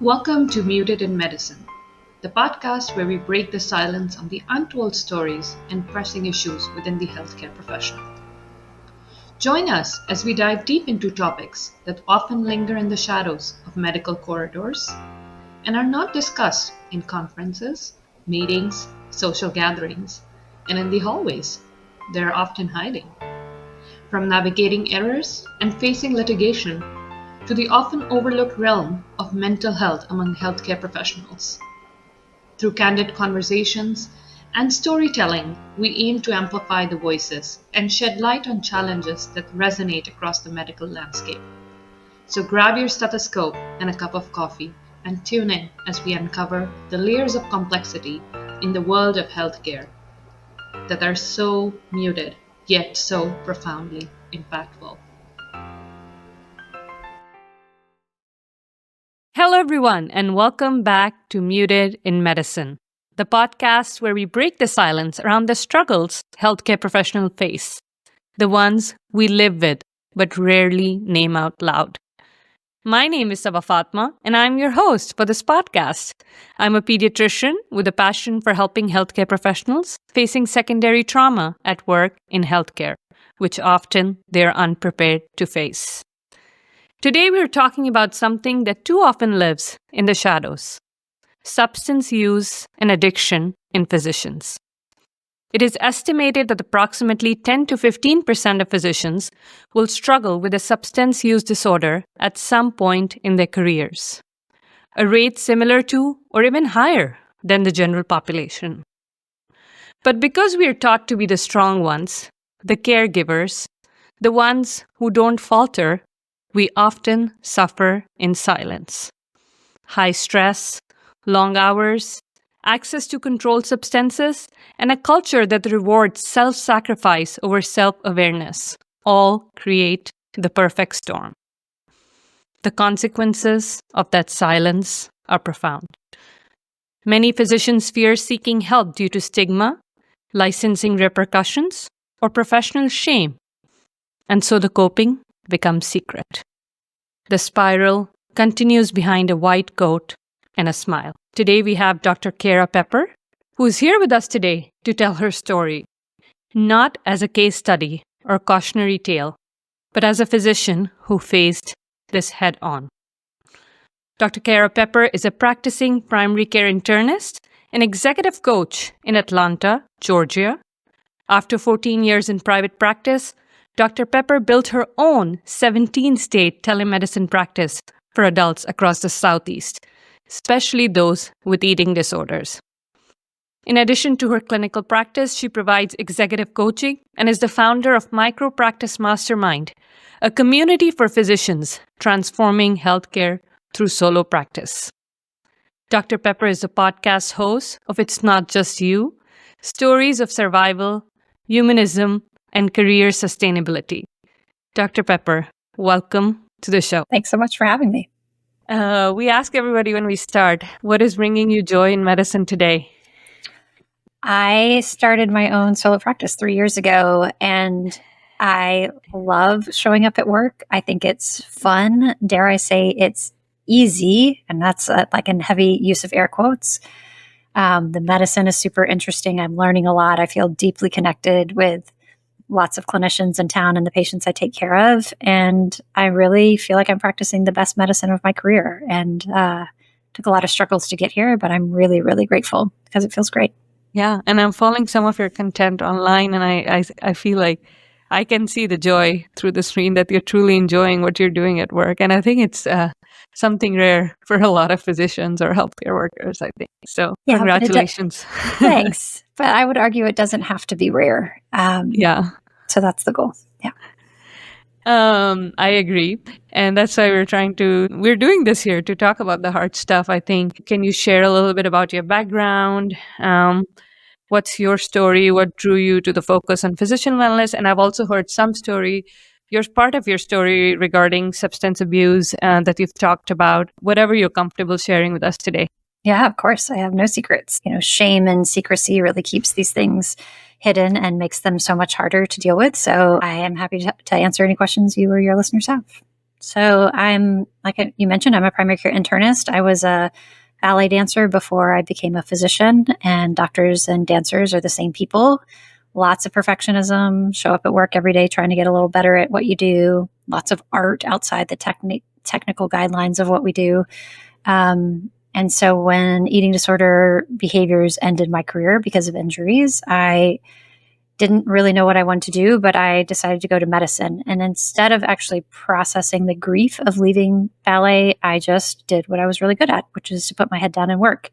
Welcome to Muted in Medicine, the podcast where we break the silence on the untold stories and pressing issues within the healthcare professional. Join us as we dive deep into topics that often linger in the shadows of medical corridors and are not discussed in conferences, meetings, social gatherings, and in the hallways. They are often hiding. From navigating errors and facing litigation to the often overlooked realm of mental health among healthcare professionals. Through candid conversations and storytelling, we aim to amplify the voices and shed light on challenges that resonate across the medical landscape. So grab your stethoscope and a cup of coffee and tune in as we uncover the layers of complexity in the world of healthcare that are so muted yet so profoundly impactful. Hello, everyone, and welcome back to Muted in Medicine, the podcast where we break the silence around the struggles healthcare professionals face, the ones we live with but rarely name out loud. My name is Saba Fatima, and I'm your host for this podcast. I'm a pediatrician with a passion for helping healthcare professionals facing secondary trauma at work in healthcare, which often they're unprepared to face. Today, we're talking about something that too often lives in the shadows: substance use and addiction in physicians. It is estimated that approximately 10 to 15% of physicians will struggle with a substance use disorder at some point in their careers, a rate similar to or even higher than the general population. But because we are taught to be the strong ones, the caregivers, the ones who don't falter, we often suffer in silence. High stress, long hours, access to controlled substances, and a culture that rewards self-sacrifice over self-awareness all create the perfect storm. The consequences of that silence are profound. Many physicians fear seeking help due to stigma, licensing repercussions, or professional shame, and so the coping becomes secret. The spiral continues behind a white coat and a smile. Today we have Dr. Cara Pepper, who is here with us today to tell her story, not as a case study or cautionary tale, but as a physician who faced this head on. Dr. Cara Pepper is a practicing primary care internist and executive coach in Atlanta, Georgia. After 14 years in private practice, Dr. Pepper built her own 17-state telemedicine practice for adults across the Southeast, especially those with eating disorders. In addition to her clinical practice, she provides executive coaching and is the founder of Micropractice Mastermind, a community for physicians transforming healthcare through solo practice. Dr. Pepper is the podcast host of It's Not Just You, Stories of Survival, Humanism, and Career Sustainability. Dr. Pepper, welcome to the show. Thanks so much for having me. We ask everybody when we start, what is bringing you joy in medicine today? I started my own solo practice 3 years ago, and I love showing up at work. I think it's fun. Dare I say it's easy, and that's like in heavy use of air quotes. The medicine is super interesting. I'm learning a lot. I feel deeply connected with lots of clinicians in town and the patients I take care of. And I really feel like I'm practicing the best medicine of my career, and took a lot of struggles to get here, but I'm really, really grateful because it feels great. Yeah, and I'm following some of your content online, and I feel like I can see the joy through the screen that you're truly enjoying what you're doing at work. And I think it's something rare for a lot of physicians or healthcare workers, I think. So Yeah, congratulations. Thanks. But I would argue it doesn't have to be rare. Yeah. So that's the goal. Yeah. I agree. And that's why we're doing this here to talk about the hard stuff, I think. Can you share a little bit about your background? What's your story? What drew you to the focus on physician wellness? And I've also heard some story, part of your story regarding substance abuse that you've talked about, whatever you're comfortable sharing with us today. Yeah, of course. I have no secrets. Shame and secrecy really keeps these things hidden and makes them so much harder to deal with. So I am happy to answer any questions you or your listeners have. So I'm, like you mentioned, I'm a primary care internist. I was a ballet dancer before I became a physician, and doctors and dancers are the same people. Lots of perfectionism, show up at work every day trying to get a little better at what you do, lots of art outside the technical guidelines of what we do. And so when eating disorder behaviors ended my career because of injuries, I didn't really know what I wanted to do, but I decided to go to medicine. And instead of actually processing the grief of leaving ballet, I just did what I was really good at, which is to put my head down and work.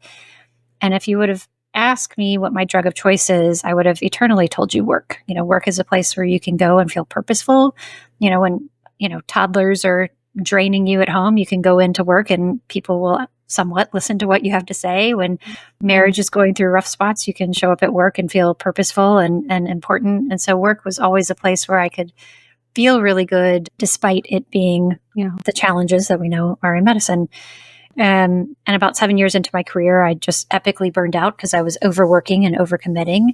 And if you would have asked me what my drug of choice is, I would have eternally told you work. Work is a place where you can go and feel purposeful. When, toddlers are draining you at home, you can go into work and people will somewhat listen to what you have to say. When marriage is going through rough spots, you can show up at work and feel purposeful and important. And so work was always a place where I could feel really good, despite it being, the challenges that we know are in medicine. And about 7 years into my career, I just epically burned out because I was overworking and overcommitting.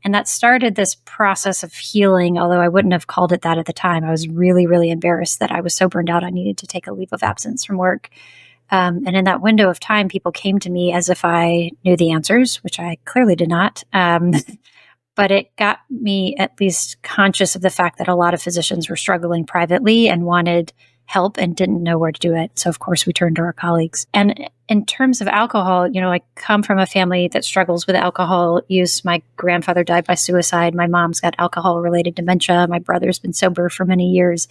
And that started this process of healing, although I wouldn't have called it that at the time. I was really, really embarrassed that I was so burned out, I needed to take a leave of absence from work. And in that window of time, people came to me as if I knew the answers, which I clearly did not. But it got me at least conscious of the fact that a lot of physicians were struggling privately and wanted help and didn't know where to do it. So, of course, we turned to our colleagues. And in terms of alcohol, I come from a family that struggles with alcohol use. My grandfather died by suicide. My mom's got alcohol-related dementia. My brother's been sober for many years.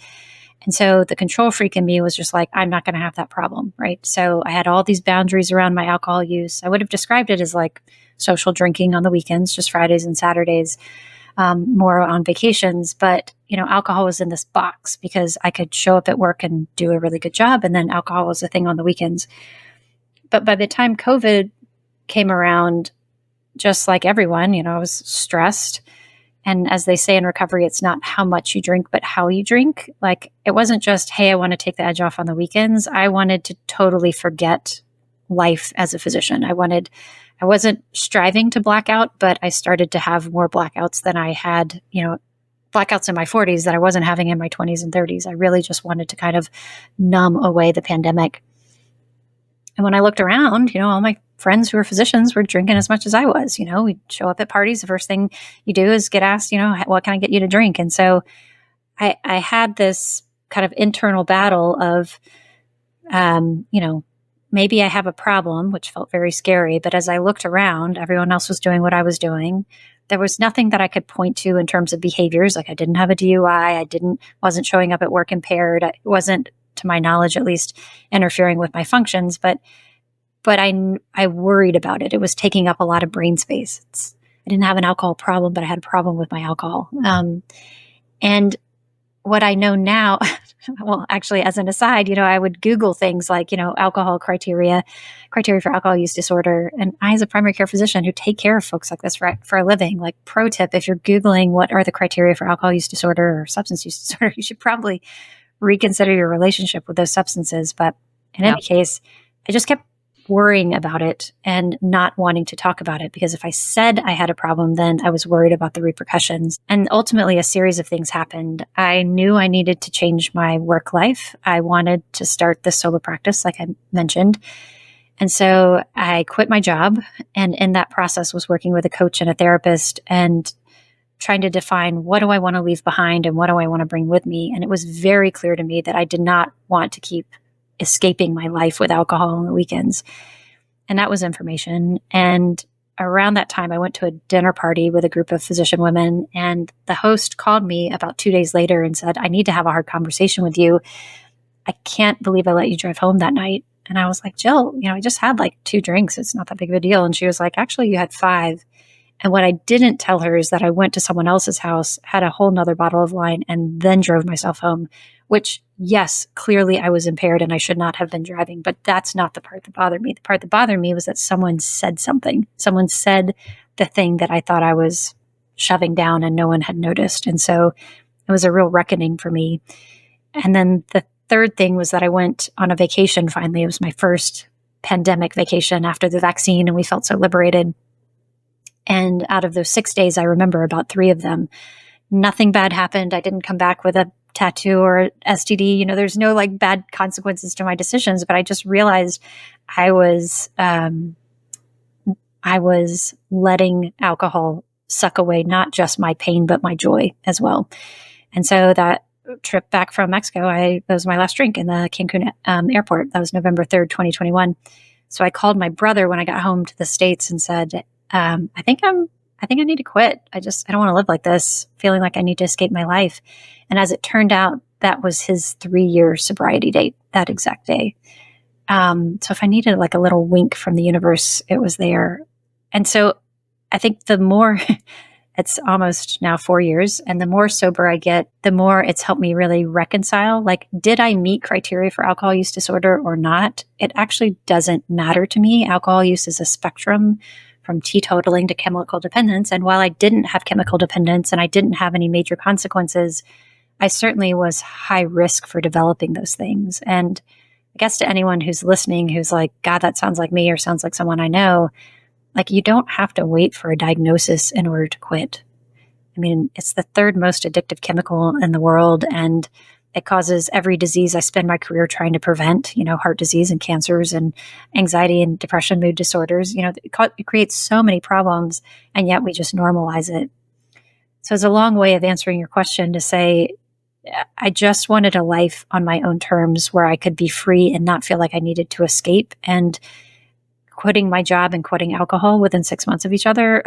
And so the control freak in me was just like, I'm not going to have that problem, right? So I had all these boundaries around my alcohol use. I would have described it as like social drinking on the weekends, just Fridays and Saturdays, more on vacations. But, alcohol was in this box because I could show up at work and do a really good job. And then alcohol was a thing on the weekends. But by the time COVID came around, just like everyone, I was stressed. And as they say in recovery, it's not how much you drink, but how you drink. Like, it wasn't just, hey, I want to take the edge off on the weekends. I wanted to totally forget life as a physician. I wasn't striving to black out, but I started to have more blackouts than I had, blackouts in my 40s that I wasn't having in my 20s and 30s. I really just wanted to kind of numb away the pandemic. And when I looked around, all my friends who were physicians were drinking as much as I was. We'd show up at parties. The first thing you do is get asked, what can I get you to drink? And so I had this kind of internal battle of, maybe I have a problem, which felt very scary. But as I looked around, everyone else was doing what I was doing. There was nothing that I could point to in terms of behaviors. Like, I didn't have a DUI. Wasn't showing up at work impaired. I wasn't, to my knowledge, at least, interfering with my functions. But I worried about it. It was taking up a lot of brain space. I didn't have an alcohol problem, but I had a problem with my alcohol. And what I know now, well, actually, as an aside, I would Google things like, alcohol criteria for alcohol use disorder. And I, as a primary care physician who take care of folks like this for a living, like, pro tip, if you're Googling what are the criteria for alcohol use disorder or substance use disorder, you should probably reconsider your relationship with those substances. But in any case, I just kept worrying about it and not wanting to talk about it, because if I said I had a problem, then I was worried about the repercussions. And ultimately, a series of things happened. I knew I needed to change my work life. I wanted to start this solo practice, like I mentioned. And so I quit my job, and in that process was working with a coach and a therapist and trying to define, what do I want to leave behind and what do I want to bring with me? And it was very clear to me that I did not want to keep escaping my life with alcohol on the weekends. And that was information. And around that time, I went to a dinner party with a group of physician women, and the host called me about 2 days later and said, I need to have a hard conversation with you. I can't believe I let you drive home that night. And I was like, Jill, I just had like 2 drinks. It's not that big of a deal. And she was like, actually, you had 5. And what I didn't tell her is that I went to someone else's house, had a whole nother bottle of wine, and then drove myself home, which, yes, clearly I was impaired and I should not have been driving, but that's not the part that bothered me. The part that bothered me was that someone said something. Someone said the thing that I thought I was shoving down and no one had noticed. And so it was a real reckoning for me. And then the third thing was that I went on a vacation finally. It was my first pandemic vacation after the vaccine, and we felt so liberated. And out of those 6 days, I remember about 3 of them, nothing bad happened. I didn't come back with a tattoo or STD. There's no like bad consequences to my decisions, but I just realized I was letting alcohol suck away not just my pain, but my joy as well. And so that trip back from Mexico, that was my last drink in the Cancun airport. That was November 3rd, 2021. So I called my brother when I got home to the States and said, I think I need to quit. I don't want to live like this, feeling like I need to escape my life. And as it turned out, that was his 3-year sobriety date, that exact day. So if I needed like a little wink from the universe, it was there. And so I think the more it's almost now 4 years, and the more sober I get, the more it's helped me really reconcile. Like, did I meet criteria for alcohol use disorder or not? It actually doesn't matter to me. Alcohol use is a spectrum from teetotaling to chemical dependence. And while I didn't have chemical dependence and I didn't have any major consequences, I certainly was high risk for developing those things. And I guess to anyone who's listening, who's like, God, that sounds like me or sounds like someone I know, like, you don't have to wait for a diagnosis in order to quit. I mean, it's the third most addictive chemical in the world, and it causes every disease I spend my career trying to prevent, heart disease and cancers and anxiety and depression, mood disorders. It creates so many problems, and yet we just normalize it. So it's a long way of answering your question to say, I just wanted a life on my own terms where I could be free and not feel like I needed to escape. And quitting my job and quitting alcohol within 6 months of each other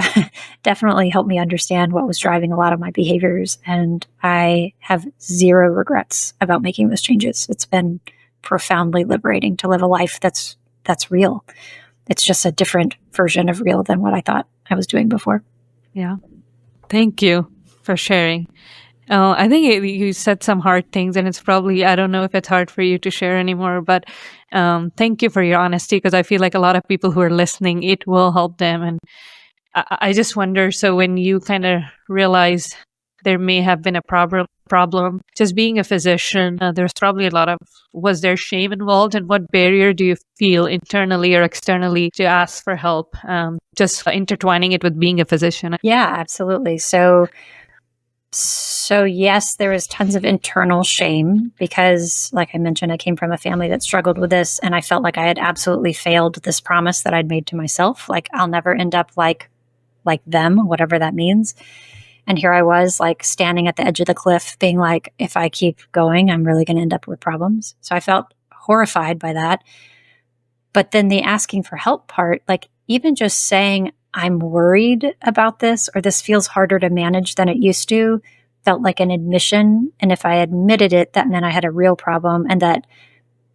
definitely helped me understand what was driving a lot of my behaviors. And I have zero regrets about making those changes. It's been profoundly liberating to live a life that's real. It's just a different version of real than what I thought I was doing before. Yeah. Thank you for sharing. I think you said some hard things, and it's probably, I don't know if it's hard for you to share anymore, but thank you for your honesty, because I feel like a lot of people who are listening, it will help them. And I just wonder, so when you kind of realize there may have been a problem, just being a physician, there's probably was there shame involved? And what barrier do you feel internally or externally to ask for help? Just intertwining it with being a physician. Yeah, absolutely. So yes, there was tons of internal shame because, like I mentioned, I came from a family that struggled with this, and I felt like I had absolutely failed this promise that I'd made to myself. Like, I'll never end up like them, whatever that means. And here I was, like, standing at the edge of the cliff being like, if I keep going, I'm really going to end up with problems. So I felt horrified by that. But then the asking for help part, like, even just saying, I'm worried about this, or this feels harder to manage than it used to, felt like an admission. And if I admitted it, that meant I had a real problem. And that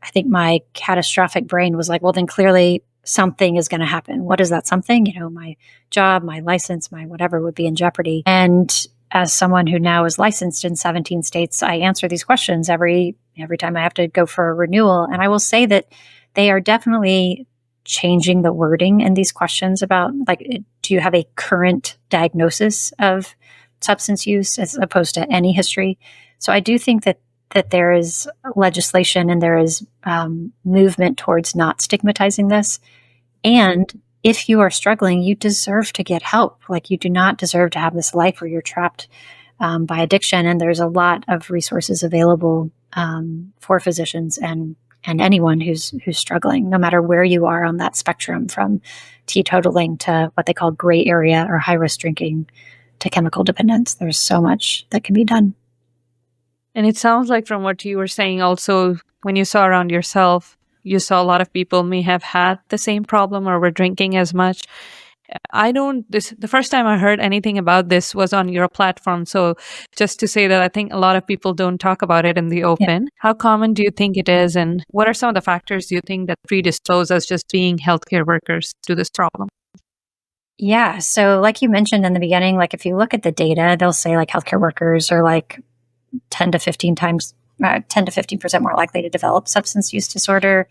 I think my catastrophic brain was like, well, then clearly something is going to happen. What is that something? My job, my license, my whatever would be in jeopardy. And as someone who now is licensed in 17 states, I answer these questions every time I have to go for a renewal. And I will say that they are definitely changing the wording in these questions about, like, do you have a current diagnosis of substance use as opposed to any history? So I do think that there is legislation and there is movement towards not stigmatizing this. And if you are struggling, you deserve to get help. Like, you do not deserve to have this life where you're trapped by addiction. And there's a lot of resources available for physicians and anyone who's struggling, no matter where you are on that spectrum, from teetotaling to what they call gray area or high risk drinking to chemical dependence. There's so much that can be done. And it sounds like, from what you were saying also, when you saw around yourself, you saw a lot of people may have had the same problem or were drinking as much. The first time I heard anything about this was on your platform. So just to say that I think a lot of people don't talk about it in the open. Yeah. How common do you think it is? And what are some of the factors do you think that predispose us just being healthcare workers to this problem? Yeah. So like you mentioned in the beginning, like, if you look at the data, they'll say like healthcare workers are like 10 to 15% more likely to develop substance use disorder.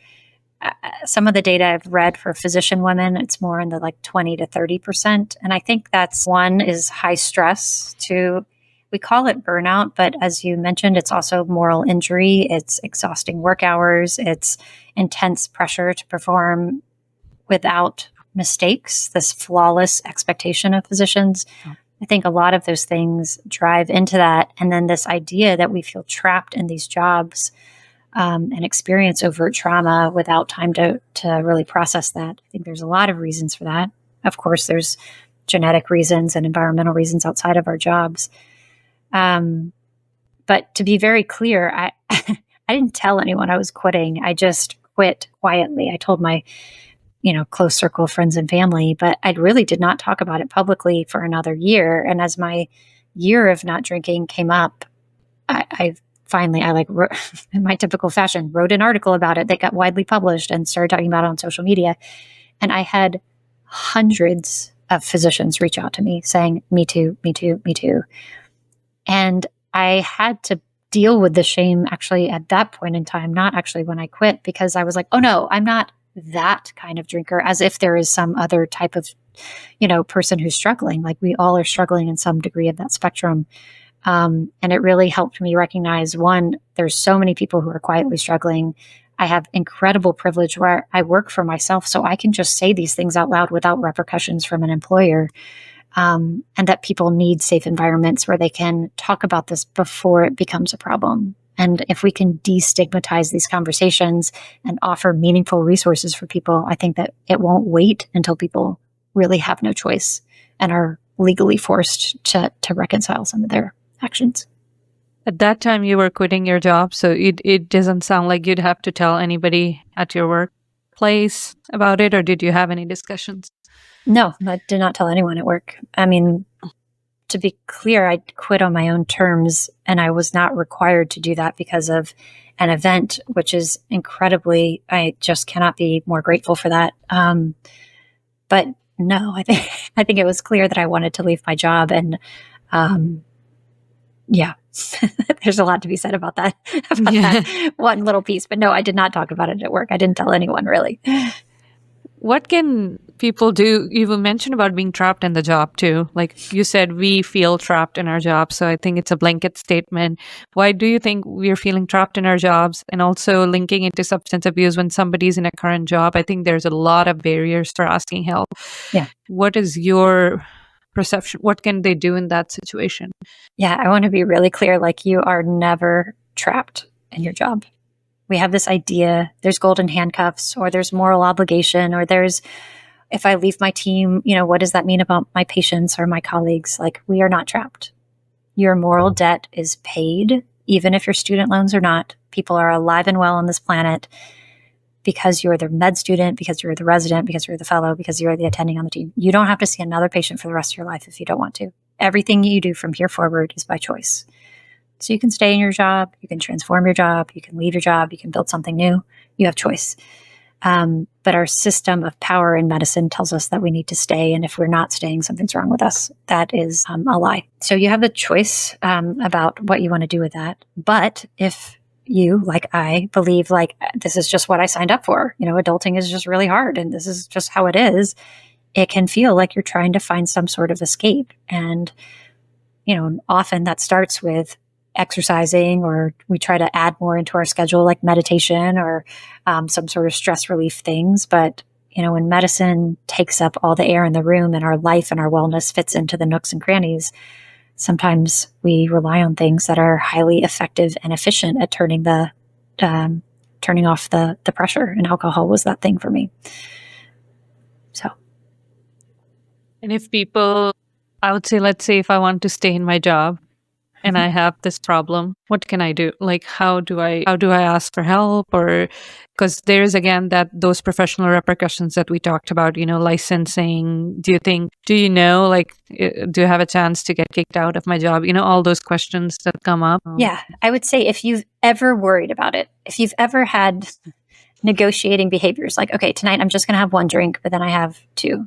Some of the data I've read for physician women, it's more in the like 20 to 30%. And I think that's, one is high stress. Two, we call it burnout, but as you mentioned, it's also moral injury. It's exhausting work hours. It's intense pressure to perform without mistakes, this flawless expectation of physicians. I think a lot of those things drive into that. And then this idea that we feel trapped in these jobs and experience overt trauma without time to really process that. I think there's a lot of reasons for that. Of course, there's genetic reasons and environmental reasons outside of our jobs. But to be very clear, I I didn't tell anyone I was quitting. I just quit quietly. I told my close circle of friends and family, but I really did not talk about it publicly for another year. And as my year of not drinking came up, I finally, wrote, in my typical fashion, wrote an article about it that got widely published and started talking about it on social media. And I had hundreds of physicians reach out to me saying, me too, me too, me too. And I had to deal with the shame actually at that point in time, not actually when I quit, because I was like, oh no, I'm not that kind of drinker, as if there is some other type of, person who's struggling. Like we all are struggling in some degree of that spectrum. And it really helped me recognize, one, there's so many people who are quietly struggling. I have incredible privilege where I work for myself, so I can just say these things out loud without repercussions from an employer. And that people need safe environments where they can talk about this before it becomes a problem. And if we can destigmatize these conversations and offer meaningful resources for people, I think that it won't wait until people really have no choice and are legally forced to reconcile some of their actions. At that time, you were quitting your job, so it doesn't sound like you'd have to tell anybody at your workplace about it, or did you have any discussions? No, I did not tell anyone at work. I mean, to be clear, I quit on my own terms, and I was not required to do that because of an event, which is incredibly, I just cannot be more grateful for that. But no, I think it was clear that I wanted to leave my job, and yeah, there's a lot to be said about that, that one little piece. But no, I did not talk about it at work. I didn't tell anyone really. What can people do? You mentioned about being trapped in the job too. Like you said, we feel trapped in our jobs. So I think it's a blanket statement. Why do you think we're feeling trapped in our jobs? And also linking into substance abuse when somebody's in a current job, I think there's a lot of barriers for asking help. Yeah. What is your perception? What can they do in that situation? Yeah, I want to be really clear. Like, you are never trapped in your job. We have this idea, there's golden handcuffs, or there's moral obligation, or there's, if I leave my team, what does that mean about my patients or my colleagues? Like, we are not trapped. Your moral debt is paid, even if your student loans are not. People are alive and well on this planet because you're the med student, because you're the resident, because you're the fellow, because you're the attending on the team. You don't have to see another patient for the rest of your life if you don't want to. Everything you do from here forward is by choice. So you can stay in your job, you can transform your job, you can leave your job, you can build something new. You have choice. But our system of power in medicine tells us that we need to stay. And if we're not staying, something's wrong with us. That is a lie. So you have the choice about what you want to do with that. But if you, like I, believe like this is just what I signed up for, adulting is just really hard and this is just how it is, it can feel like you're trying to find some sort of escape. And, often that starts with exercising, or we try to add more into our schedule, like meditation or some sort of stress relief things. But, when medicine takes up all the air in the room and our life and our wellness fits into the nooks and crannies, sometimes we rely on things that are highly effective and efficient at turning off the pressure. And alcohol was that thing for me. So. And if people, I would say, let's say if I want to stay in my job, and I have this problem, what can I do? Like, how do I ask for help? Or because there's again those professional repercussions that we talked about, licensing. Do you have a chance to get kicked out of my job? All those questions that come up. Yeah, I would say if you've ever worried about it, if you've ever had negotiating behaviors, like, okay, tonight I'm just going to have one drink, but then I have two.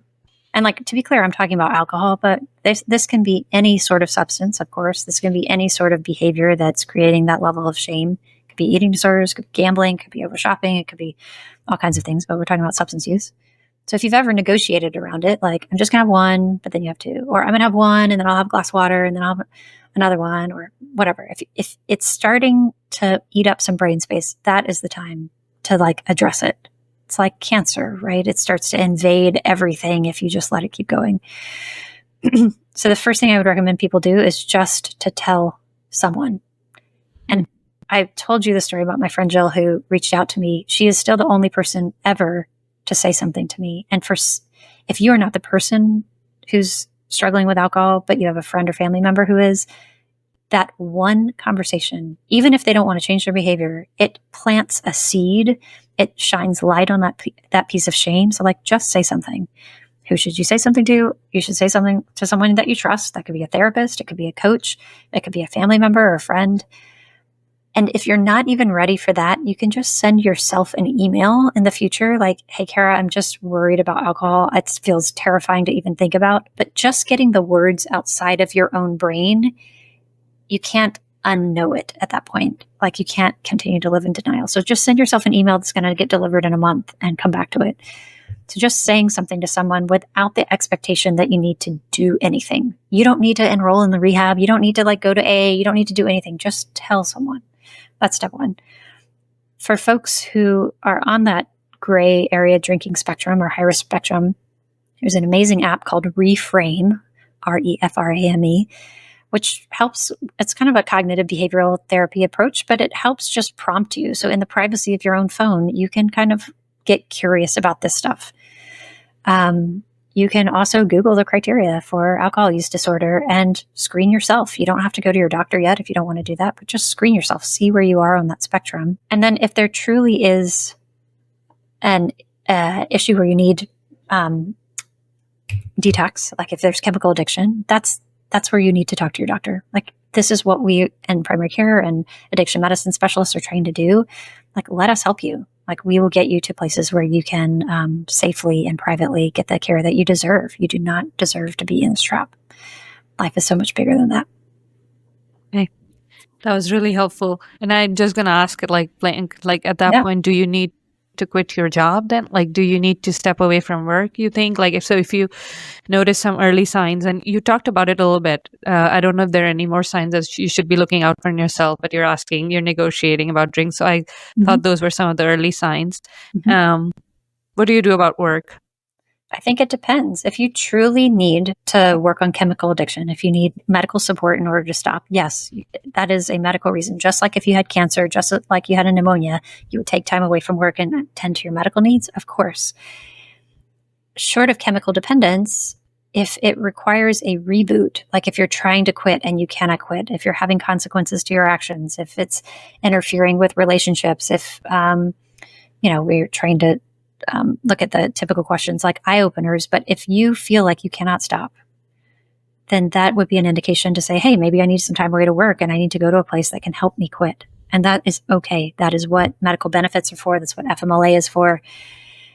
And like, to be clear, I'm talking about alcohol, but this can be any sort of substance, of course. This can be any sort of behavior that's creating that level of shame. It could be eating disorders, it could be gambling, it could be over shopping, it could be all kinds of things, but we're talking about substance use. So if you've ever negotiated around it, like, I'm just going to have one, but then you have two, or I'm going to have one and then I'll have a glass of water and then I'll have another one, or whatever. If it's starting to eat up some brain space, that is the time to like address it. It's like cancer, right? It starts to invade everything if you just let it keep going. So the first thing I would recommend people do is just to tell someone. And I told you the story about my friend Jill who reached out to me. She is still the only person ever to say something to me. And if you are not the person who's struggling with alcohol, but you have a friend or family member who is, that one conversation, even if they don't want to change their behavior, it plants a seed. It shines light on that piece of shame. So like, just say something. Who should you say something to? You should say something to someone that you trust. That could be a therapist. It could be a coach. It could be a family member or a friend. And if you're not even ready for that, you can just send yourself an email in the future like, hey, Kara, I'm just worried about alcohol. It feels terrifying to even think about. But just getting the words outside of your own brain, you can't unknow it at that point. Like you can't continue to live in denial. So just send yourself an email that's going to get delivered in a month and come back to it. So just saying something to someone without the expectation that you need to do anything. You don't need to enroll in the rehab. You don't need to like go to AA. You don't need to do anything. Just tell someone. That's step one. For folks who are on that gray area drinking spectrum or high risk spectrum, there's an amazing app called Reframe, Reframe, which helps. It's kind of a cognitive behavioral therapy approach, but it helps just prompt you. So in the privacy of your own phone, you can kind of get curious about this stuff. You can also Google the criteria for alcohol use disorder and screen yourself. You don't have to go to your doctor yet if you don't want to do that, but just screen yourself, see where you are on that spectrum. And then if there truly is an issue where you need detox, like if there's chemical addiction, that's where you need to talk to your doctor. Like this is what we in primary care and addiction medicine specialists are trained to do. Like, let us help you. Like we will get you to places where you can safely and privately get the care that you deserve. You do not deserve to be in this trap. Life is so much bigger than that. Okay. That was really helpful. And I'm just going to ask it like blank, like at that point, do you need to quit your job then? Like, do you need to step away from work, you think? Like, if you notice some early signs, and you talked about it a little bit, I don't know if there are any more signs that you should be looking out for in yourself, but you're negotiating about drinks. So I thought those were some of the early signs. What do you do about work? I think it depends. If you truly need to work on chemical addiction, if you need medical support in order to stop, yes, that is a medical reason. Just like if you had cancer, just like you had a pneumonia, you would take time away from work and tend to your medical needs, of course. Short of chemical dependence, if it requires a reboot, like if you're trying to quit and you cannot quit, if you're having consequences to your actions, if it's interfering with relationships, if, we're trying to look at the typical questions like eye openers, but if you feel like you cannot stop, then that would be an indication to say, hey, maybe I need some time away to work and I need to go to a place that can help me quit. And that is okay. That is what medical benefits are for. That's what FMLA is for.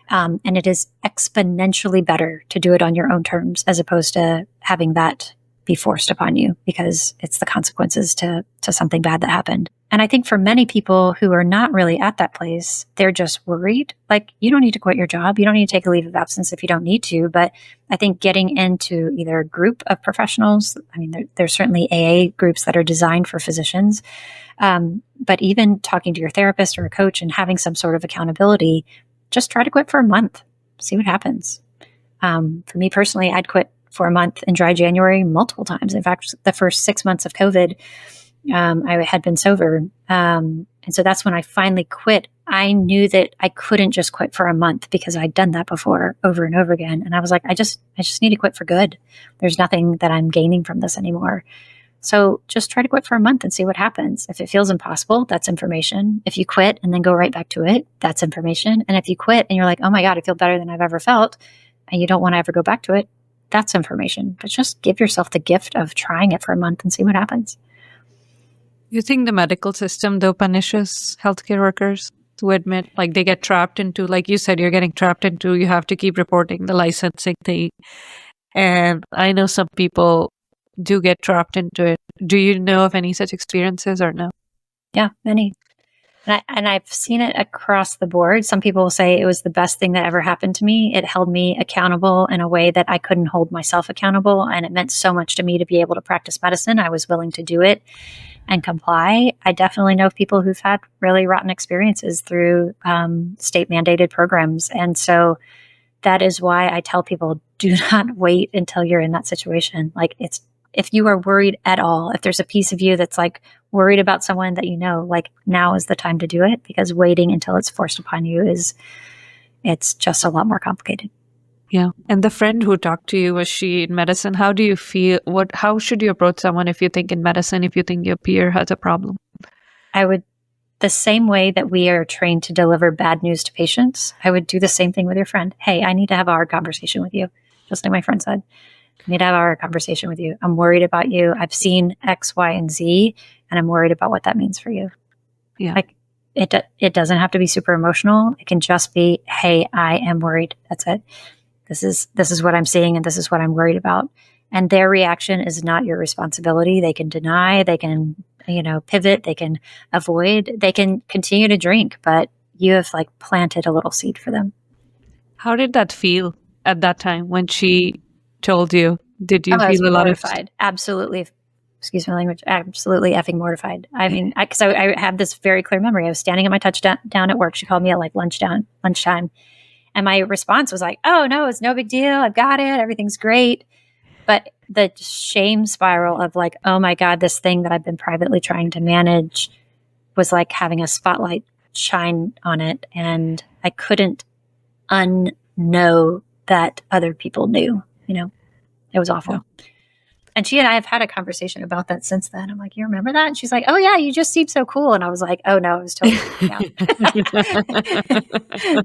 And it is exponentially better to do it on your own terms as opposed to having that be forced upon you because it's the consequences to something bad that happened. And I think for many people who are not really at that place, they're just worried. Like, you don't need to quit your job. You don't need to take a leave of absence if you don't need to. But I think getting into either a group of professionals, I mean, there's certainly AA groups that are designed for physicians. But even talking to your therapist or a coach and having some sort of accountability, just try to quit for a month, see what happens. For me personally, I'd quit for a month in dry January multiple times. In fact, the first 6 months of COVID, I had been sober. And so that's when I finally quit. I knew that I couldn't just quit for a month because I'd done that before over and over again. And I was like, I just need to quit for good. There's nothing that I'm gaining from this anymore. So just try to quit for a month and see what happens. If it feels impossible, that's information. If you quit and then go right back to it, that's information. And if you quit and you're like, oh my God, I feel better than I've ever felt, and you don't want to ever go back to it, that's information. But just give yourself the gift of trying it for a month and see what happens. You think the medical system, though, punishes healthcare workers to admit, like they get trapped into, like you said, you're getting trapped into, you have to keep reporting the licensing thing. And I know some people do get trapped into it. Do you know of any such experiences or no? Yeah, many. And I've seen it across the board. Some people will say it was the best thing that ever happened to me. It held me accountable in a way that I couldn't hold myself accountable. And it meant so much to me to be able to practice medicine. I was willing to do it and comply. I definitely know of people who've had really rotten experiences through state mandated programs. And so that is why I tell people, do not wait until you're in that situation. Like, if you are worried at all, if there's a piece of you that's like worried about someone that you know, like, now is the time to do it, because waiting until it's forced upon you it's just a lot more complicated. Yeah. And the friend who talked to you, was she in medicine? How do you feel? How should you approach someone if you think in medicine, if you think your peer has a problem? I would, the same way that we are trained to deliver bad news to patients, I would do the same thing with your friend. Hey, I need to have a hard conversation with you. Just like my friend said, I need to have a hard conversation with you. I'm worried about you. I've seen X, Y, and Z, and I'm worried about what that means for you. Yeah. Like, it doesn't have to be super emotional. It can just be, hey, I am worried. That's it. This is what I'm seeing, and this is what I'm worried about. And their reaction is not your responsibility. They can deny, they can, pivot, they can avoid, they can continue to drink, but you have like planted a little seed for them. How did that feel at that time when she told you? Did you I was feel a lot of mortified? Absolutely. Excuse my language. Absolutely effing mortified. I mean, because I have this very clear memory. I was standing at my touchdown down at work. She called me at like lunchtime. And my response was like, oh, no, it's no big deal. I've got it. Everything's great. But the shame spiral of like, oh my God, this thing that I've been privately trying to manage was like having a spotlight shine on it. And I couldn't unknow that other people knew, it was awful. Yeah. And she and I have had a conversation about that since then. I'm like, you remember that? And she's like, oh yeah, you just seem so cool. And I was like, oh no, I was totally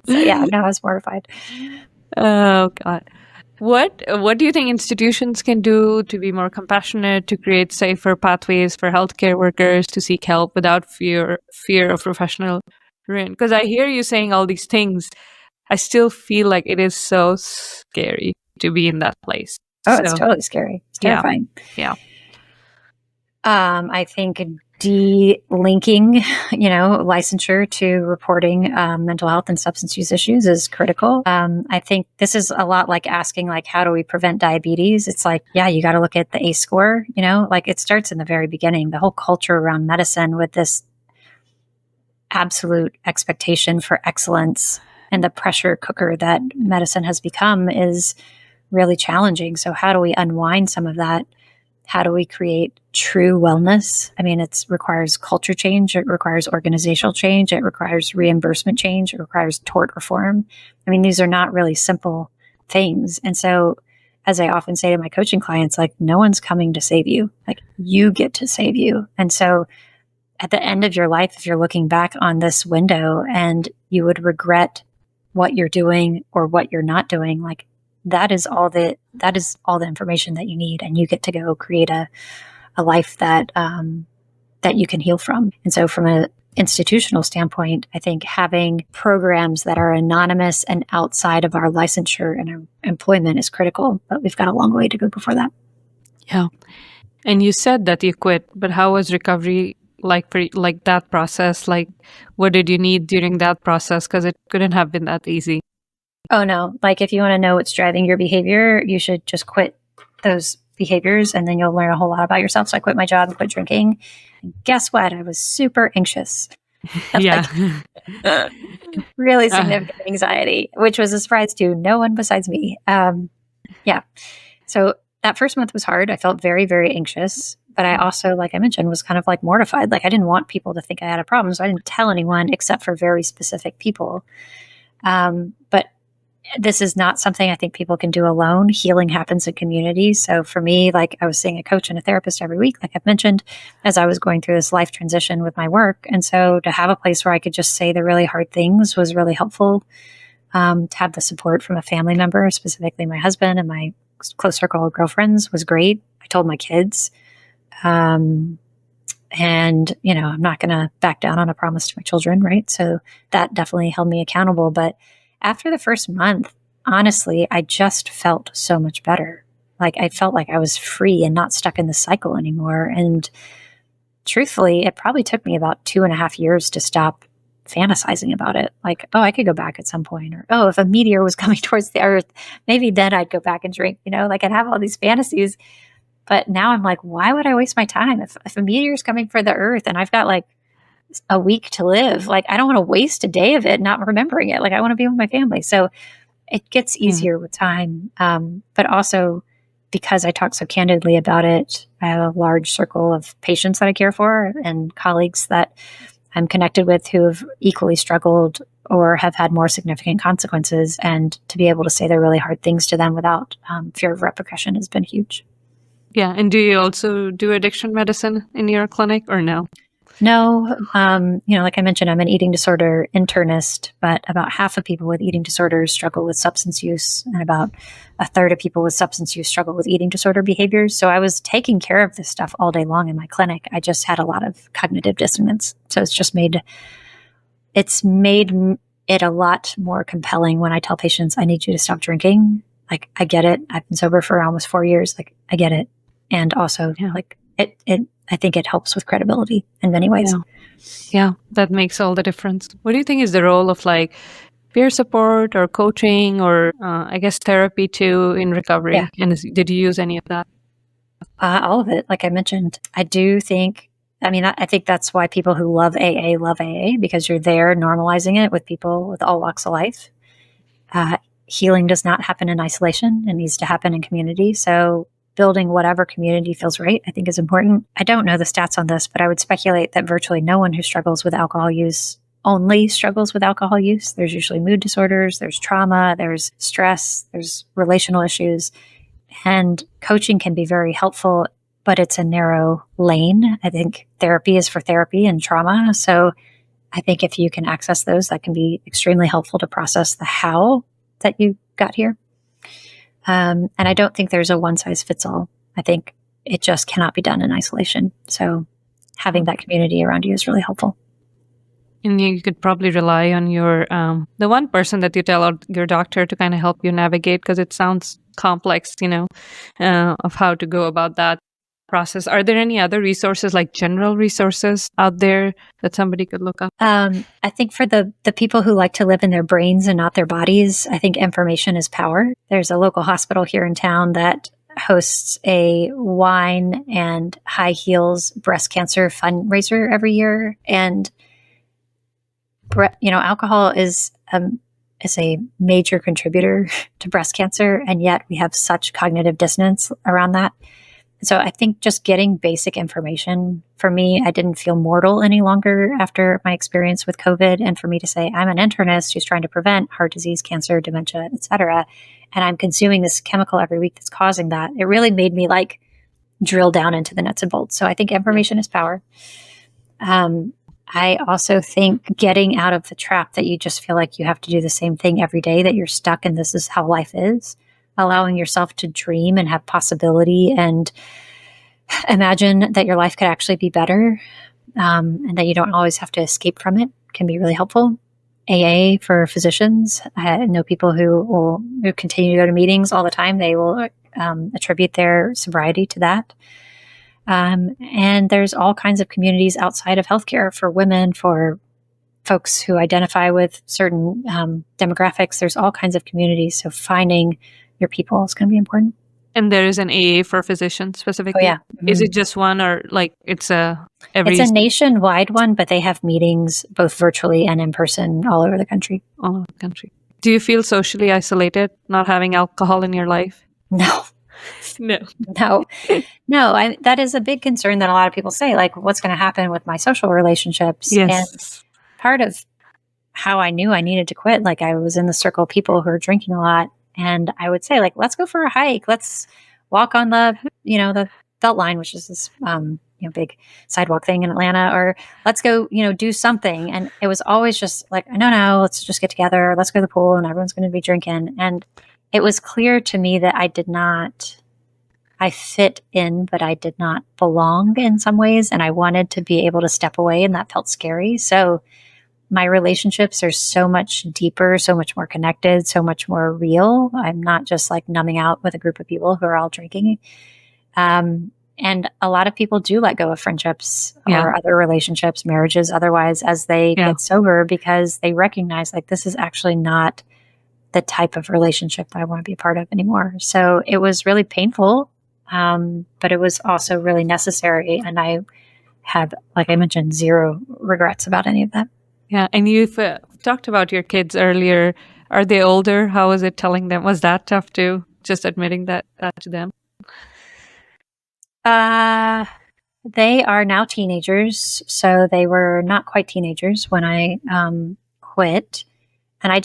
So yeah, no, I was mortified. Oh God. What do you think institutions can do to be more compassionate, to create safer pathways for healthcare workers to seek help without fear of professional ruin? Because I hear you saying all these things, I still feel like it is so scary to be in that place. Oh, it's totally scary. It's terrifying. Yeah. I think de-linking, licensure to reporting mental health and substance use issues is critical. I think this is a lot like asking, like, how do we prevent diabetes? It's like, yeah, you got to look at the ACE score, like it starts in the very beginning. The whole culture around medicine with this absolute expectation for excellence and the pressure cooker that medicine has become is really challenging. So how do we unwind some of that? How do we create true wellness? I mean, it requires culture change. It requires organizational change. It requires reimbursement change. It requires tort reform. I mean, these are not really simple things. And so, as I often say to my coaching clients, like, no one's coming to save you. Like, you get to save you. And so at the end of your life, if you're looking back on this window and you would regret what you're doing or what you're not doing, like, that is all the information that you need, and you get to go create a life that you can heal from. And so from an institutional standpoint, I think having programs that are anonymous and outside of our licensure and our employment is critical, but we've got a long way to go before that. Yeah. And you said that you quit, but how was recovery like for like that process? Like, what did you need during that process? Because it couldn't have been that easy. Oh, no. Like, if you want to know what's driving your behavior, you should just quit those behaviors, and then you'll learn a whole lot about yourself. So I quit my job and quit drinking. And guess what? I was super anxious. Yeah. Really significant anxiety, which was a surprise to no one besides me. Yeah. So that first month was hard. I felt very, very anxious. But I also, like I mentioned, was kind of like mortified. Like, I didn't want people to think I had a problem. So I didn't tell anyone except for very specific people. But this is not something I think people can do alone. Healing happens in community. So for me, like, I was seeing a coach and a therapist every week, like I've mentioned, as I was going through this life transition with my work. And so to have a place where I could just say the really hard things was really helpful. To have the support from a family member, specifically my husband and my close circle of girlfriends, was great. I told my kids. And, I'm not going to back down on a promise to my children, right? So that definitely held me accountable. But after the first month, honestly, I just felt so much better. Like, I felt like I was free and not stuck in the cycle anymore. And truthfully, it probably took me about 2.5 years to stop fantasizing about it. Like, oh, I could go back at some point. Or, oh, if a meteor was coming towards the earth, maybe then I'd go back and drink, like I'd have all these fantasies. But now I'm like, why would I waste my time? If a meteor is coming for the earth and I've got like a week to live, like, I don't want to waste a day of it not remembering it. Like, I want to be with my family. So it gets easier with time. But also because I talk so candidly about it, I have a large circle of patients that I care for and colleagues that I'm connected with who have equally struggled or have had more significant consequences. And to be able to say the really hard things to them without fear of repercussion has been huge. Yeah. And do you also do addiction medicine in your clinic or no? No, like I mentioned, I'm an eating disorder internist, but about half of people with eating disorders struggle with substance use, and about a third of people with substance use struggle with eating disorder behaviors. So I was taking care of this stuff all day long in my clinic. I just had a lot of cognitive dissonance. So it's made it a lot more compelling when I tell patients, I need you to stop drinking. Like, I get it. I've been sober for almost 4 years. Like, I get it. And also, I think it helps with credibility in many ways. Yeah, that makes all the difference. What do you think is the role of like peer support or coaching or I guess therapy too in recovery? Yeah. And did you use any of that? All of it. Like I mentioned, I think that's why people who love AA, because you're there normalizing it with people with all walks of life. Healing does not happen in isolation. It needs to happen in community. So building whatever community feels right, I think, is important. I don't know the stats on this, but I would speculate that virtually no one who struggles with alcohol use only struggles with alcohol use. There's usually mood disorders, there's trauma, there's stress, there's relational issues. And coaching can be very helpful, but it's a narrow lane. I think therapy is for therapy and trauma. So I think if you can access those, that can be extremely helpful to process the how that you got here. And I don't think there's a one size fits all. I think it just cannot be done in isolation. So having that community around you is really helpful. And you could probably rely on your the one person that you tell your doctor to kind of help you navigate, because it sounds complex, of how to go about that process. Are there any other resources, like general resources out there that somebody could look up? I think for the people who like to live in their brains and not their bodies, I think information is power. There's a local hospital here in town that hosts a wine and high heels breast cancer fundraiser every year. And alcohol is a major contributor to breast cancer, and yet we have such cognitive dissonance around that. So I think just getting basic information, for me, I didn't feel mortal any longer after my experience with COVID. And for me to say, I'm an internist who's trying to prevent heart disease, cancer, dementia, et cetera, and I'm consuming this chemical every week that's causing that, it really made me like drill down into the nuts and bolts. So I think information is power. I also think getting out of the trap that you just feel like you have to do the same thing every day, that you're stuck and this is how life is, allowing yourself to dream and have possibility and imagine that your life could actually be better, and that you don't always have to escape from it, can be really helpful. AA for physicians. I know people who continue to go to meetings all the time. They will attribute their sobriety to that. And there's all kinds of communities outside of healthcare for women, for folks who identify with certain demographics. There's all kinds of communities. So finding your people is going to be important. And there is an AA for physicians specifically? Oh, yeah. Mm-hmm. Is it just one, or like it's a nationwide one, but they have meetings both virtually and in person all over the country. All over the country. Do you feel socially isolated not having alcohol in your life? No. No. That is a big concern that a lot of people say, like, what's going to happen with my social relationships? Yes. And part of how I knew I needed to quit, like, I was in the circle of people who are drinking a lot, and I would say, like, let's go for a hike. Let's walk on the Beltline, which is this, big sidewalk thing in Atlanta, or let's go, do something. And it was always just like, no, let's just get together. Let's go to the pool and everyone's going to be drinking. And it was clear to me that I fit in, but I did not belong in some ways. And I wanted to be able to step away, and that felt scary. So my relationships are so much deeper, so much more connected, so much more real. I'm not just like numbing out with a group of people who are all drinking. And a lot of people do let go of friendships or other relationships, marriages, otherwise, as they get sober, because they recognize, like, this is actually not the type of relationship that I want to be a part of anymore. So it was really painful, but it was also really necessary. And I have, like I mentioned, zero regrets about any of that. Yeah. And you've talked about your kids earlier. Are they older? How was it telling them? Was that tough too? Just admitting that to them? They are now teenagers, so they were not quite teenagers when I quit. And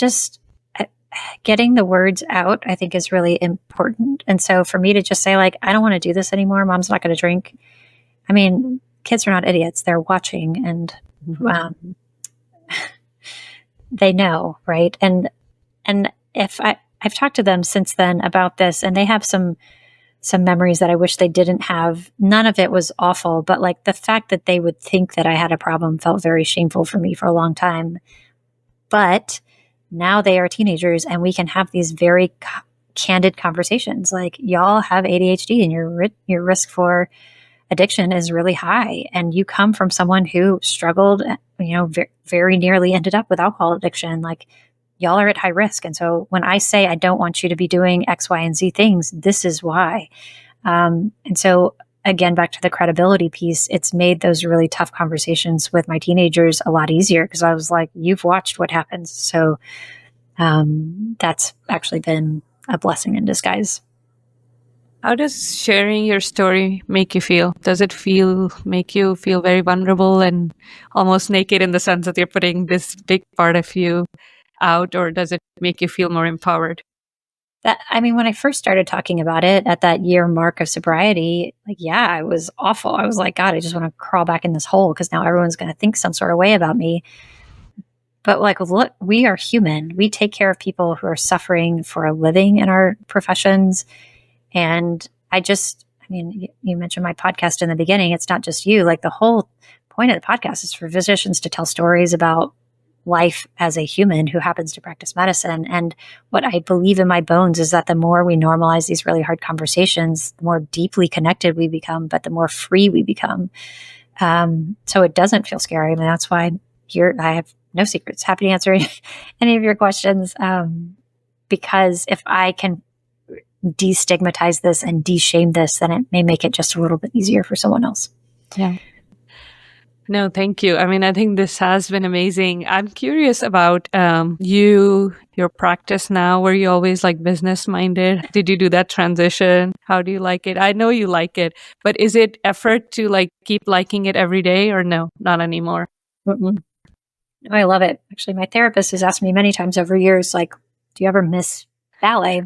getting the words out, I think, is really important. And so for me to just say, like, I don't want to do this anymore, mom's not going to drink. I mean, kids are not idiots. They're watching and they know, right? And if I've talked to them since then about this, and they have some memories that I wish they didn't have. None of it was awful, but like the fact that they would think that I had a problem felt very shameful for me for a long time. But now they are teenagers and we can have these very candid conversations. Like, y'all have ADHD and your risk for addiction is really high. And you come from someone who struggled, very nearly ended up with alcohol addiction. Like, y'all are at high risk. And so when I say I don't want you to be doing X, Y, and Z things, this is why. And so again, back to the credibility piece, it's made those really tough conversations with my teenagers a lot easier because I was like, you've watched what happens. So that's actually been a blessing in disguise. How does sharing your story make you feel? Does it make you feel very vulnerable and almost naked in the sense that you're putting this big part of you out, or does it make you feel more empowered? When I first started talking about it at that year mark of sobriety, it was awful. I was like, God, I just want to crawl back in this hole because now everyone's going to think some sort of way about me. But look, we are human. We take care of people who are suffering for a living in our professions. And you mentioned my podcast in the beginning. It's not just you. Like, the whole point of the podcast is for physicians to tell stories about life as a human who happens to practice medicine. And what I believe in my bones is that the more we normalize these really hard conversations, the more deeply connected we become, but the more free we become. So it doesn't feel scary. I mean, that's why here I have no secrets. Happy to answer any of your questions. Because if I can destigmatize this and de-shame this, then it may make it just a little bit easier for someone else. Yeah. No, thank you. I mean, I think this has been amazing. I'm curious about your practice now. Were you always like business minded? Did you do that transition? How do you like it? I know you like it, but is it effort to like keep liking it every day, or no, not anymore? Mm-mm. I love it. Actually, my therapist has asked me many times over years, like, do you ever miss ballet?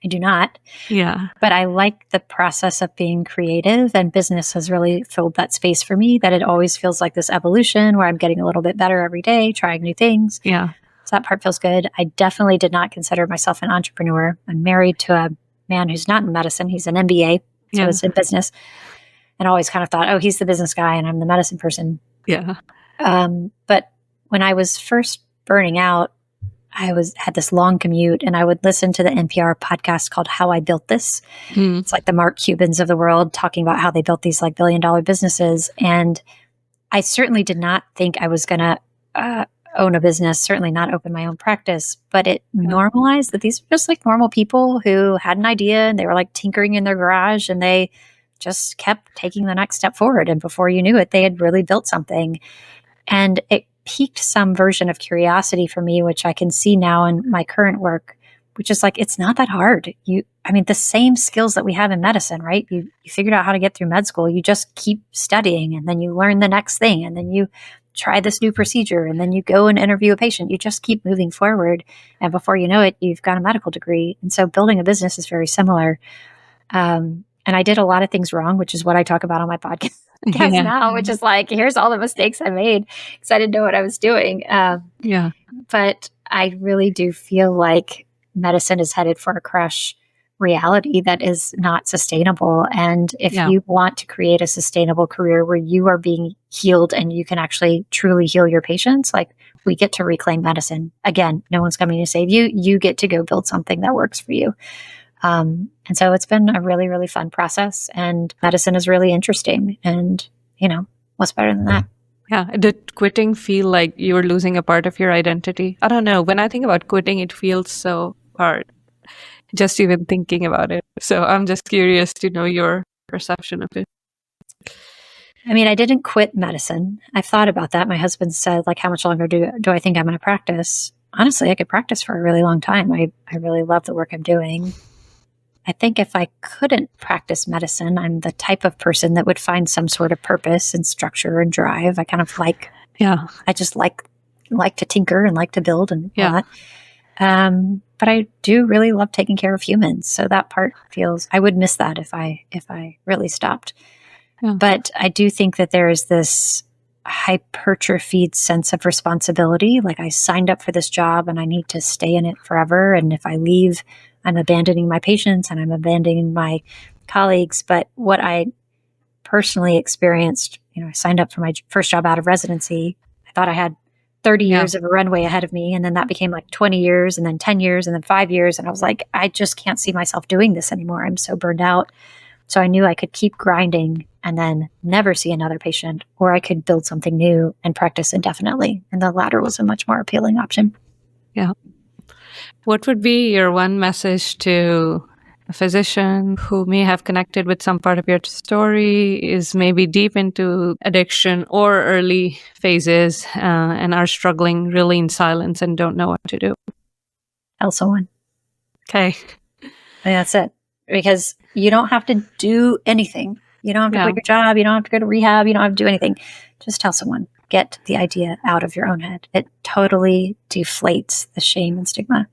I do not. Yeah. But I like the process of being creative, and business has really filled that space for me, that it always feels like this evolution where I'm getting a little bit better every day, trying new things. Yeah. So that part feels good. I definitely did not consider myself an entrepreneur. I'm married to a man who's not in medicine. He's an MBA, so it's in business. And always kind of thought, oh, he's the business guy and I'm the medicine person. Yeah. But when I was first burning out, had this long commute, and I would listen to the NPR podcast called How I Built This. It's like the Mark Cubans of the world talking about how they built these like $1 billion businesses. And I certainly did not think I was going to own a business, certainly not open my own practice, but it normalized that these were just like normal people who had an idea and they were like tinkering in their garage and they just kept taking the next step forward. And before you knew it, they had really built something. And it piqued some version of curiosity for me, which I can see now in my current work, which is like, it's not that hard. The same skills that we have in medicine, right? You figured out how to get through med school. You just keep studying, and then you learn the next thing, and then you try this new procedure, and then you go and interview a patient. You just keep moving forward. And before you know it, you've got a medical degree. And so building a business is very similar. And I did a lot of things wrong, which is what I talk about on my podcast now, which is like, here's all the mistakes I made because I didn't know what I was doing. But I really do feel like medicine is headed for a crash reality that is not sustainable. And if you want to create a sustainable career where you are being healed and you can actually truly heal your patients, like, we get to reclaim medicine. Again, no one's coming to save you. You get to go build something that works for you. And so it's been a really, really fun process, and medicine is really interesting. And, what's better than that? Yeah. Did quitting feel like you were losing a part of your identity? I don't know. When I think about quitting, it feels so hard, just even thinking about it. So I'm just curious to know your perception of it. I didn't quit medicine. I've thought about that. My husband said, like, how much longer do I think I'm going to practice? honestly, I could practice for a really long time. I really love the work I'm doing. I think if I couldn't practice medicine, I'm the type of person that would find some sort of purpose and structure and drive. I kind of like, I just like to tinker and like to build and all that. But I do really love taking care of humans. So that part feels, I would miss that if I really stopped. But I do think that there is this hypertrophied sense of responsibility. Like I signed up for this job and I need to stay in it forever. And if I leave, I'm abandoning my patients and I'm abandoning my colleagues. But what I personally experienced, I signed up for my first job out of residency. I thought I had 30 years of a runway ahead of me. And then that became like 20 years and then 10 years and then 5 years. And I was like, I just can't see myself doing this anymore. I'm so burned out. So I knew I could keep grinding and then never see another patient, or I could build something new and practice indefinitely. And the latter was a much more appealing option. Yeah. What would be your one message to a physician who may have connected with some part of your story, is maybe deep into addiction or early phases, and are struggling really in silence and don't know what to do? Tell someone. Okay. And that's it. Because you don't have to do anything. You don't have to quit your job. You don't have to go to rehab. You don't have to do anything. Just tell someone. Get the idea out of your own head. It totally deflates the shame and stigma.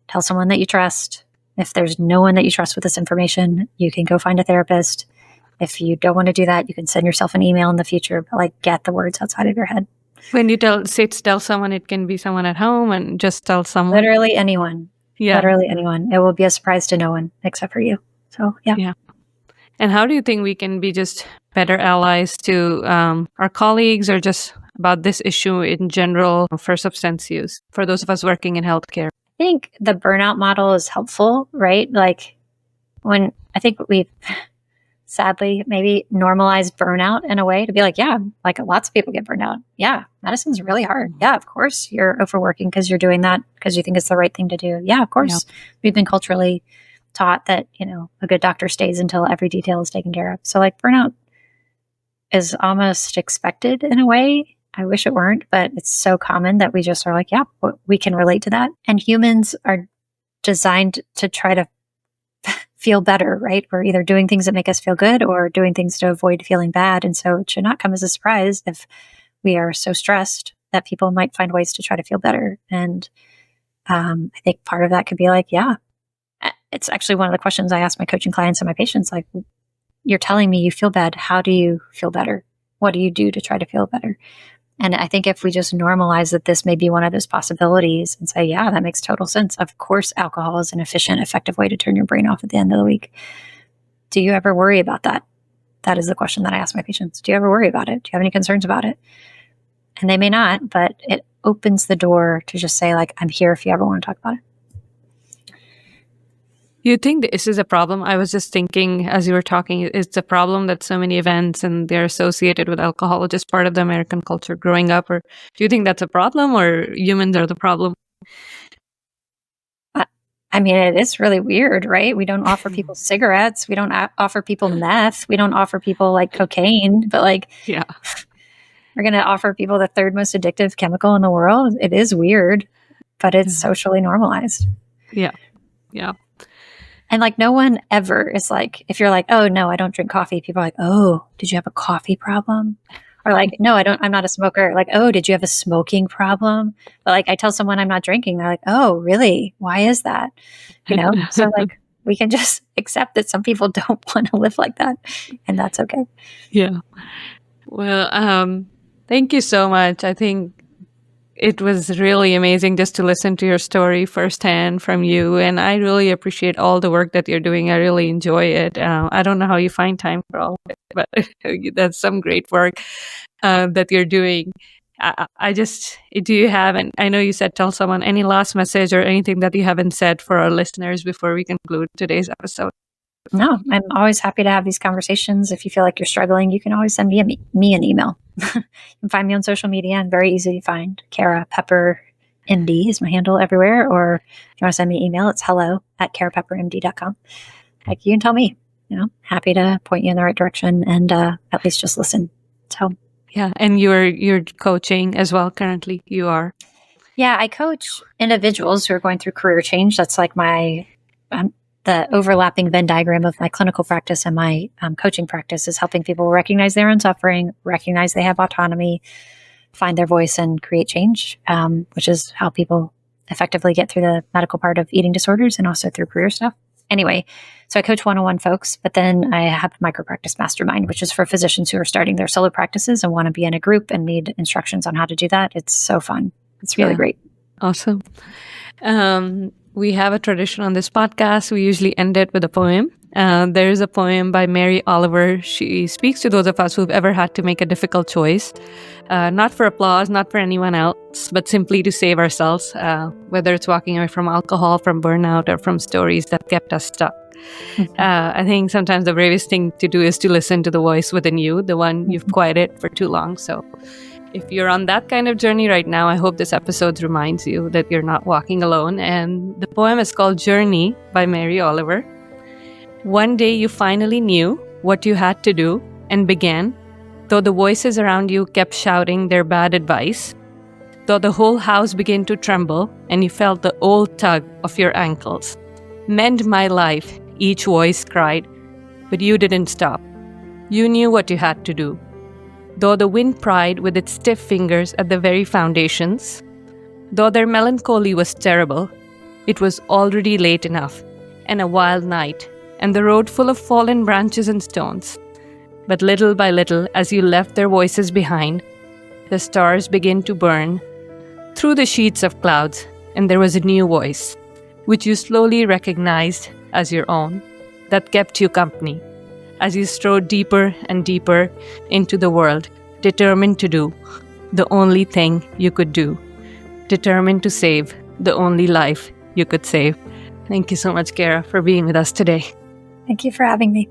Tell someone that you trust. If there's no one that you trust with this information, you can go find a therapist. If you don't want to do that, you can send yourself an email in the future, but like get the words outside of your head. When you tell someone, it can be someone at home, and just tell someone. Literally anyone. Yeah. Literally anyone. It will be a surprise to no one except for you. So, yeah. Yeah. And how do you think we can be just better allies to our colleagues, or just about this issue in general for substance use, for those of us working in healthcare? I think the burnout model is helpful, right? Like when I think we've sadly maybe normalized burnout in a way to be like, yeah, like lots of people get burned out. Yeah, medicine's really hard. Yeah, of course you're overworking because you're doing that because you think it's the right thing to do. Yeah, of course. Yeah. We've been culturally taught that, a good doctor stays until every detail is taken care of. So like burnout is almost expected in a way. I wish it weren't, but it's so common that we just are like, yeah, we can relate to that. And humans are designed to try to feel better, right? We're either doing things that make us feel good or doing things to avoid feeling bad. And so it should not come as a surprise if we are so stressed that people might find ways to try to feel better. And I think part of that could be like, yeah, it's actually one of the questions I ask my coaching clients and my patients, like, you're telling me you feel bad. How do you feel better? What do you do to try to feel better? And I think if we just normalize that this may be one of those possibilities and say, yeah, that makes total sense. Of course, alcohol is an efficient, effective way to turn your brain off at the end of the week. Do you ever worry about that? That is the question that I ask my patients. Do you ever worry about it? Do you have any concerns about it? And they may not, but it opens the door to just say, like, I'm here if you ever want to talk about it. You think this is a problem? I was just thinking as you were talking, it's a problem that so many events and they're associated with alcohol, just part of the American culture growing up, or do you think that's a problem, or humans are the problem? I mean, it is really weird, right? We don't offer people cigarettes. We don't offer people meth. We don't offer people like cocaine, but like, yeah, we're going to offer people the third most addictive chemical in the world. It is weird, but it's socially normalized. Yeah. Yeah. And like no one ever is like, if you're like, oh no, I don't drink coffee, people are like, oh, did you have a coffee problem? Or like, no, I'm not a smoker. Like, oh, did you have a smoking problem? But like I tell someone I'm not drinking, they're like, oh, really? Why is that? So like we can just accept that some people don't want to live like that, and that's okay. Yeah. Well, thank you so much. I think it was really amazing just to listen to your story firsthand from you. And I really appreciate all the work that you're doing. I really enjoy it. I don't know how you find time for all of it, but that's some great work that you're doing. Do you have, and I know you said tell someone, any last message or anything that you haven't said for our listeners before we conclude today's episode? No, I'm always happy to have these conversations. If you feel like you're struggling, you can always send me an email. You can find me on social media. I'm very easy to find. Kara Pepper MD is my handle everywhere. Or if you want to send me an email, it's hello@karapeppermd.com. Like you can tell me, happy to point you in the right direction and at least just listen. So yeah, and you're coaching as well currently. You are. Yeah, I coach individuals who are going through career change. That's like the overlapping Venn diagram of my clinical practice and my coaching practice is helping people recognize their own suffering, recognize they have autonomy, find their voice, and create change, which is how people effectively get through the medical part of eating disorders and also through career stuff. Anyway, so I coach one-on-one folks, but then I have Micropractice Mastermind, which is for physicians who are starting their solo practices and want to be in a group and need instructions on how to do that. It's so fun. It's really great. Awesome. We have a tradition on this podcast. We usually end it with a poem. There's a poem by Mary Oliver. She speaks to those of us who've ever had to make a difficult choice, not for applause, not for anyone else, but simply to save ourselves, whether it's walking away from alcohol, from burnout, or from stories that kept us stuck. I think sometimes the bravest thing to do is to listen to the voice within you, the one you've quieted for too long. So if you're on that kind of journey right now, I hope this episode reminds you that you're not walking alone. And the poem is called Journey by Mary Oliver. One day you finally knew what you had to do and began, though the voices around you kept shouting their bad advice, though the whole house began to tremble and you felt the old tug of your ankles. Mend my life, each voice cried, but you didn't stop. You knew what you had to do. Though the wind pried with its stiff fingers at the very foundations, though their melancholy was terrible, it was already late enough, and a wild night, and the road full of fallen branches and stones. But little by little, as you left their voices behind, the stars began to burn through the sheets of clouds, and there was a new voice, which you slowly recognized as your own, that kept you company as you strode deeper and deeper into the world, determined to do the only thing you could do, determined to save the only life you could save. Thank you so much, Kara, for being with us today. Thank you for having me.